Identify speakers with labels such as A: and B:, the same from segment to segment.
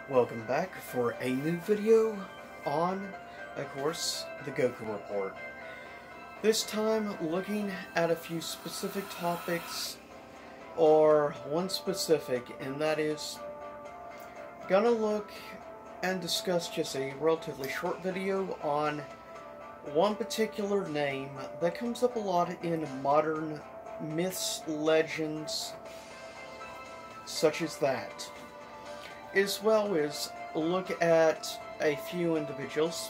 A: Welcome back for a new video on, of course, the Goku Report. This time looking at a few specific topics, or one specific, and that is gonna look and discuss just a relatively short video on one particular name that comes up a lot in modern myths, legends, such as that. As well as look at a few individuals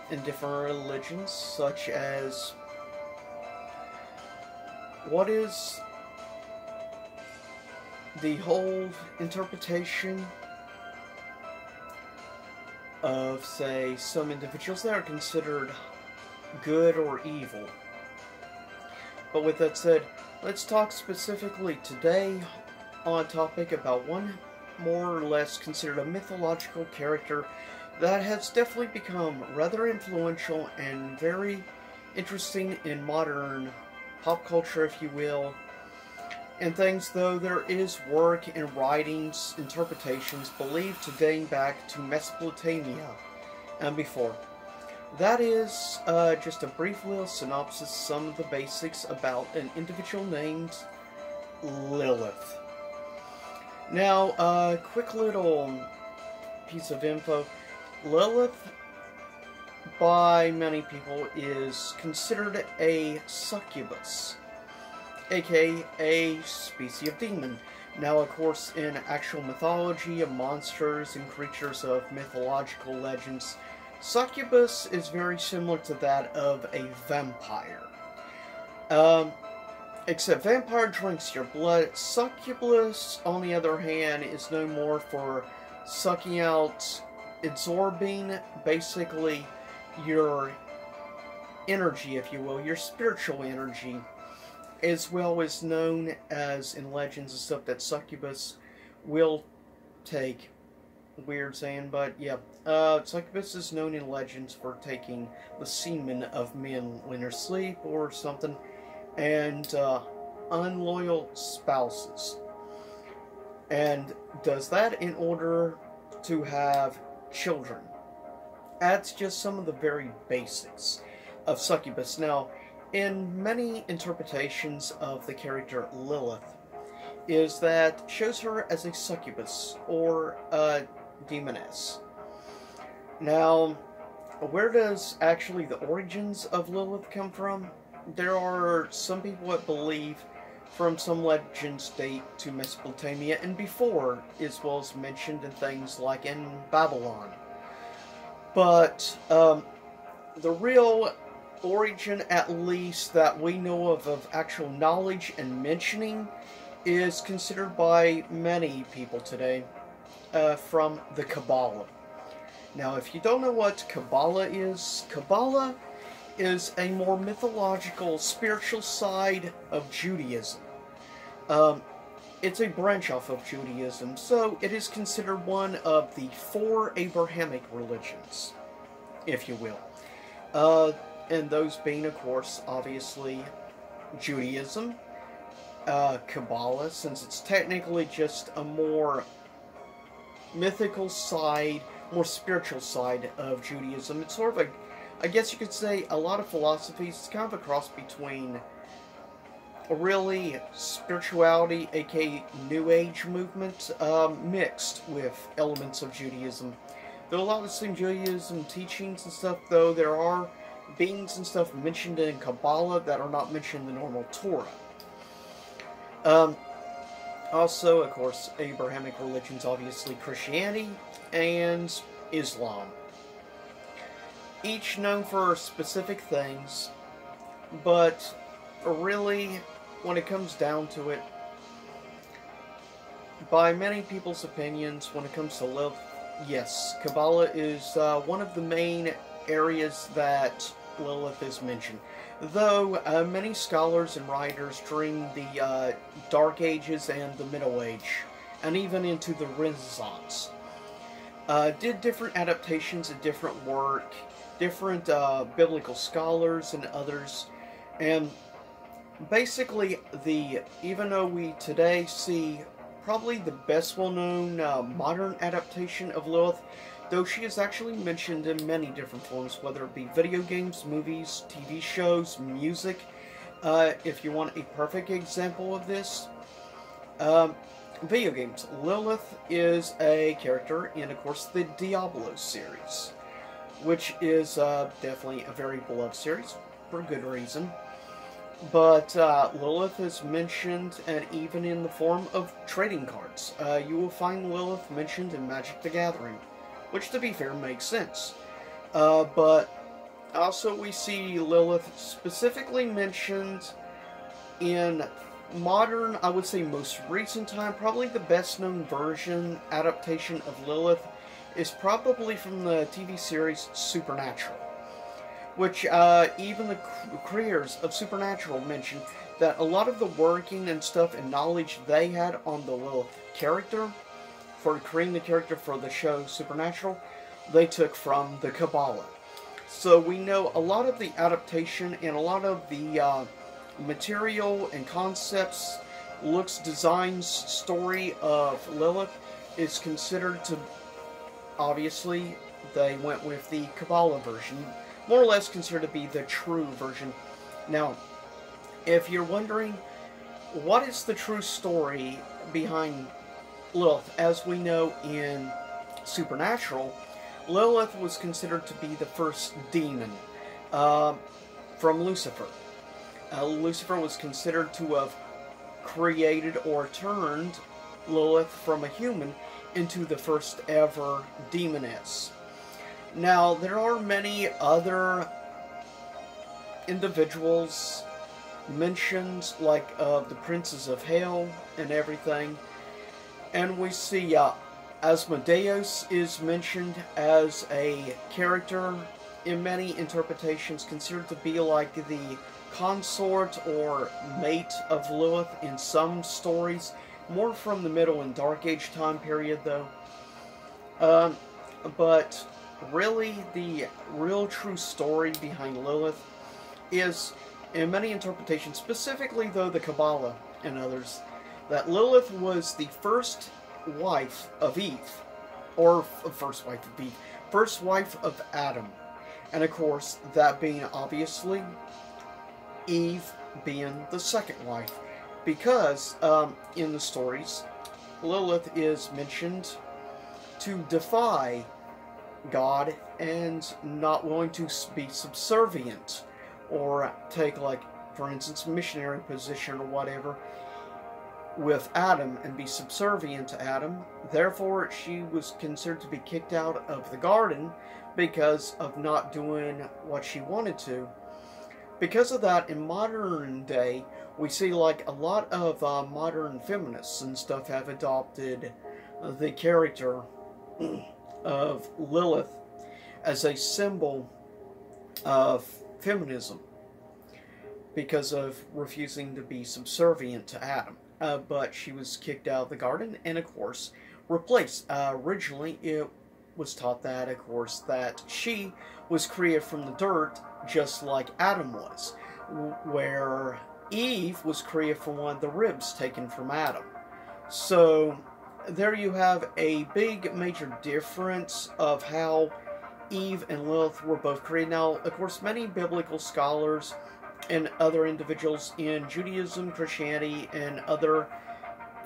A: in different religions, such as what is the whole interpretation of, say, some individuals that are considered good or evil. But with that said, let's talk specifically today on a topic about one more or less considered a mythological character that has definitely become rather influential and very interesting in modern pop culture, if you will, and things, though there is work and writings, interpretations believed to date back to Mesopotamia and before. That is just a brief little synopsis, some of the basics about an individual named Lilith. Now, a quick little piece of info. Lilith, by many people, is considered a succubus, aka a species of demon. Now, of course, in actual mythology of monsters and creatures of mythological legends, succubus is very similar to that of a vampire. Except vampire drinks your blood. Succubus, on the other hand, is no more for sucking out, absorbing, basically, your energy, if you will, your spiritual energy, as well as known as in legends and stuff that succubus will take. Weird saying, but yeah. Succubus is known in legends for taking the semen of men when they're asleep or something, and unloyal spouses, and does that in order to have children. That's just some of the very basics of succubus. Now, in many interpretations of the character Lilith, is that shows her as a succubus or a demoness. Now, where does actually the origins of Lilith come from? There are some people that believe from some legends date to Mesopotamia and before, as well as mentioned in things like in Babylon. But the real origin, at least that we know of actual knowledge and mentioning, is considered by many people today from the Kabbalah. Now, if you don't know what Kabbalah is a more mythological, spiritual side of Judaism. It's a branch off of Judaism, so it is considered one of the 4 Abrahamic religions, if you will. And those being, of course, obviously Judaism, Kabbalah, since it's technically just a more mythical side, more spiritual side of Judaism. It's sort of I guess you could say a lot of philosophies. It's kind of a cross between really spirituality, aka New Age movement, mixed with elements of Judaism. There are a lot of the same Judaism teachings and stuff, though there are beings and stuff mentioned in Kabbalah that are not mentioned in the normal Torah. Also, of course, Abrahamic religions, obviously Christianity and Islam. Each known for specific things, but really, when it comes down to it, by many people's opinions, when it comes to Lilith, yes, Kabbalah is one of the main areas that Lilith is mentioned. Though many scholars and writers during the Dark Ages and the Middle Age, and even into the Renaissance, did different adaptations of different work, different biblical scholars and others, and basically even though we today see probably the best well-known modern adaptation of Lilith, though she is actually mentioned in many different forms, whether it be video games, movies, TV shows, music. If you want a perfect example of this, video games. Lilith is a character in, of course, the Diablo series, which is definitely a very beloved series, for good reason. But Lilith is mentioned, and even in the form of trading cards. You will find Lilith mentioned in Magic the Gathering, which, to be fair, makes sense. But also we see Lilith specifically mentioned in modern, I would say most recent time. Probably the best known version, adaptation of Lilith, is probably from the TV series Supernatural, which even the creators of Supernatural mentioned that a lot of the working and stuff and knowledge they had on the Lilith character, for creating the character for the show Supernatural, they took from the Kabbalah. So we know a lot of the adaptation and a lot of the material and concepts, looks, designs, story of Lilith is considered to, obviously, they went with the Kabbalah version, more or less considered to be the true version. Now, if you're wondering, what is the true story behind Lilith? As we know in Supernatural, Lilith was considered to be the first demon from Lucifer. Lucifer was considered to have created or turned Lilith from a human into the first ever demoness. Now, there are many other individuals mentioned, like the princes of hell and everything. And we see Asmodeus is mentioned as a character in many interpretations, considered to be like the consort or mate of Lilith in some stories, more from the Middle and Dark Age time period though. But really, the real true story behind Lilith is, in many interpretations, specifically though the Kabbalah and others, that Lilith was the first wife of Eve, or first wife of Eve, first wife of Adam, and of course that being obviously Eve being the second wife, because in the stories Lilith is mentioned to defy God and not willing to be subservient or take, like, for instance, missionary position or whatever with Adam and be subservient to Adam. Therefore, she was considered to be kicked out of the garden because of not doing what she wanted to. Because of that, in modern day, we see like a lot of modern feminists and stuff have adopted the character of Lilith as a symbol of feminism because of refusing to be subservient to Adam. But she was kicked out of the garden and, of course, replaced. Originally, it was taught that, of course, that she was created from the dirt just like Adam was, where Eve was created from one of the ribs taken from Adam. So there you have a big major difference of how Eve and Lilith were both created. Now, of course, many biblical scholars and other individuals in Judaism, Christianity, and other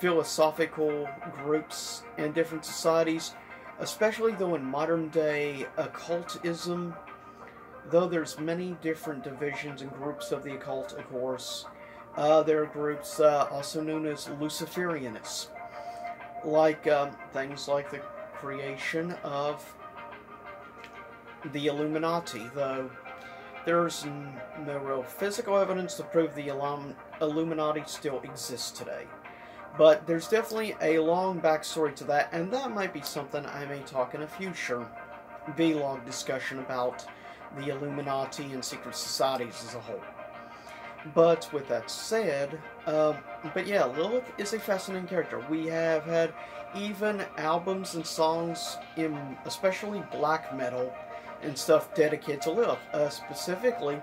A: philosophical groups and different societies, especially though in modern day occultism, though there's many different divisions and groups of the occult, of course, there are groups also known as Luciferianists, like things like the creation of the Illuminati, though there's no real physical evidence to prove the Illuminati still exists today. But there's definitely a long backstory to that, and that might be something I may talk in a future vlog discussion about the Illuminati and secret societies as a whole. But with that said, but yeah, Lilith is a fascinating character. We have had even albums and songs in especially black metal and stuff dedicated to Lilith. Specifically,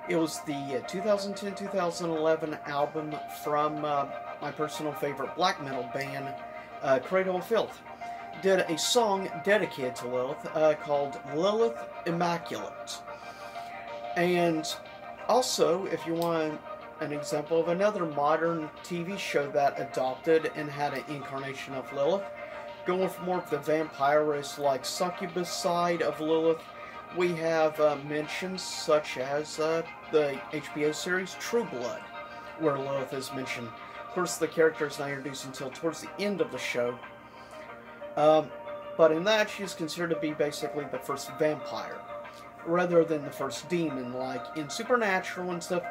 A: It was the 2010-2011 album from my personal favorite black metal band, Cradle of Filth. Did a song dedicated to Lilith called Lilith Immaculate. And also, if you want an example of another modern TV show that adopted and had an incarnation of Lilith, going for more of the vampirist, like succubus side of Lilith, we have mentions such as the HBO series True Blood, where Lilith is mentioned. Of course, the character is not introduced until towards the end of the show. But in that, she is considered to be basically the first vampire, rather than the first demon, like in Supernatural and stuff.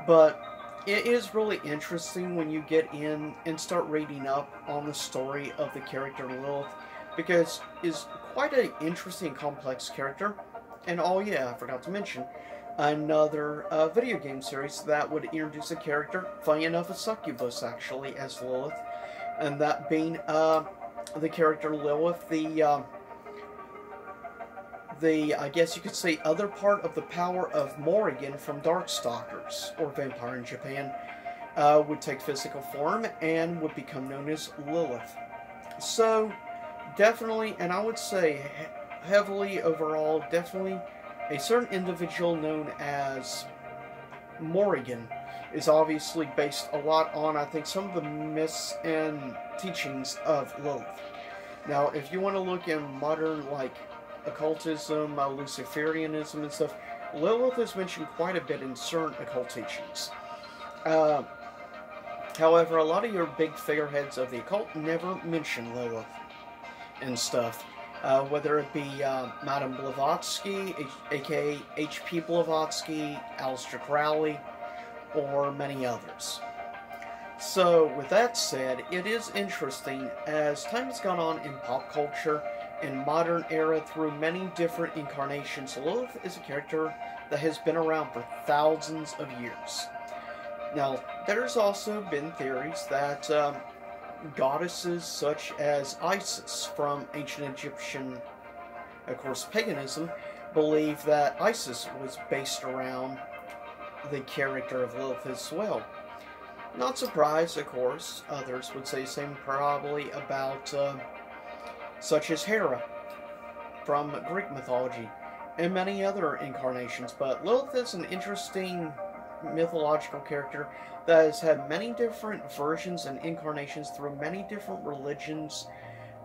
A: But it is really interesting when you get in and start reading up on the story of the character Lilith, because it's quite an interesting, complex character. And oh yeah, I forgot to mention, another video game series that would introduce a character, funny enough, a succubus actually, as Lilith, and that being the character Lilith, the I guess you could say other part of the power of Morrigan from Darkstalkers, or Vampire in Japan, would take physical form and would become known as Lilith. So, definitely, and I would say heavily overall, definitely a certain individual known as Morrigan is obviously based a lot on, I think, some of the myths and teachings of Lilith. Now, if you want to look in modern, like, occultism, Luciferianism and stuff, Lilith is mentioned quite a bit in certain occult teachings. However, a lot of your big figureheads of the occult never mention Lilith and stuff. Whether it be Madame Blavatsky, aka H.P. Blavatsky, Aleister Crowley, or many others. So, with that said, it is interesting, as time has gone on in pop culture and modern era through many different incarnations, Lilith is a character that has been around for thousands of years. Now, there's also been theories that goddesses such as Isis from ancient Egyptian, of course, paganism, believe that Isis was based around the character of Lilith as well. Not surprised, of course, others would say the same probably about such as Hera from Greek mythology and many other incarnations, but Lilith is an interesting mythological character that has had many different versions and incarnations through many different religions,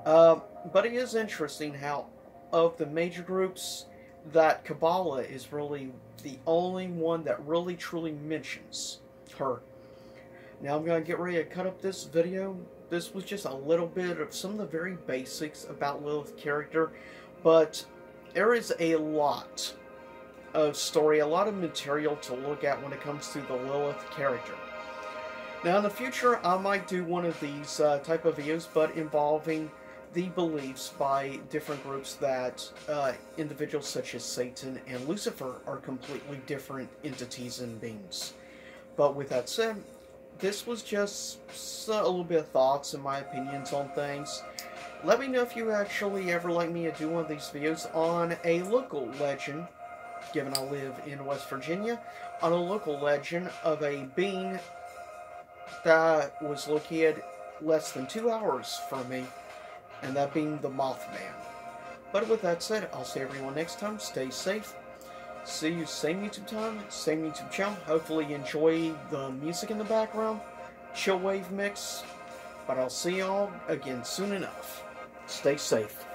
A: but it is interesting how of the major groups that Kabbalah is really the only one that really truly mentions her. Now I'm going to get ready to cut up this video. This was just a little bit of some of the very basics about Lilith character, but there is a lot of story, a lot of material to look at when it comes to the Lilith character. Now in the future I might do one of these type of videos, but involving the beliefs by different groups that individuals such as Satan and Lucifer are completely different entities and beings. But with that said, this was just a little bit of thoughts and my opinions on things. Let me know if you actually ever like me to do one of these videos on a local legend, given I live in West Virginia, on a local legend of a being that was located less than 2 hours from me, and that being the Mothman. But with that said, I'll see everyone next time. Stay safe. See you same YouTube time, same YouTube channel. Hopefully you enjoy the music in the background. Chill wave mix. But I'll see y'all again soon enough. Stay safe.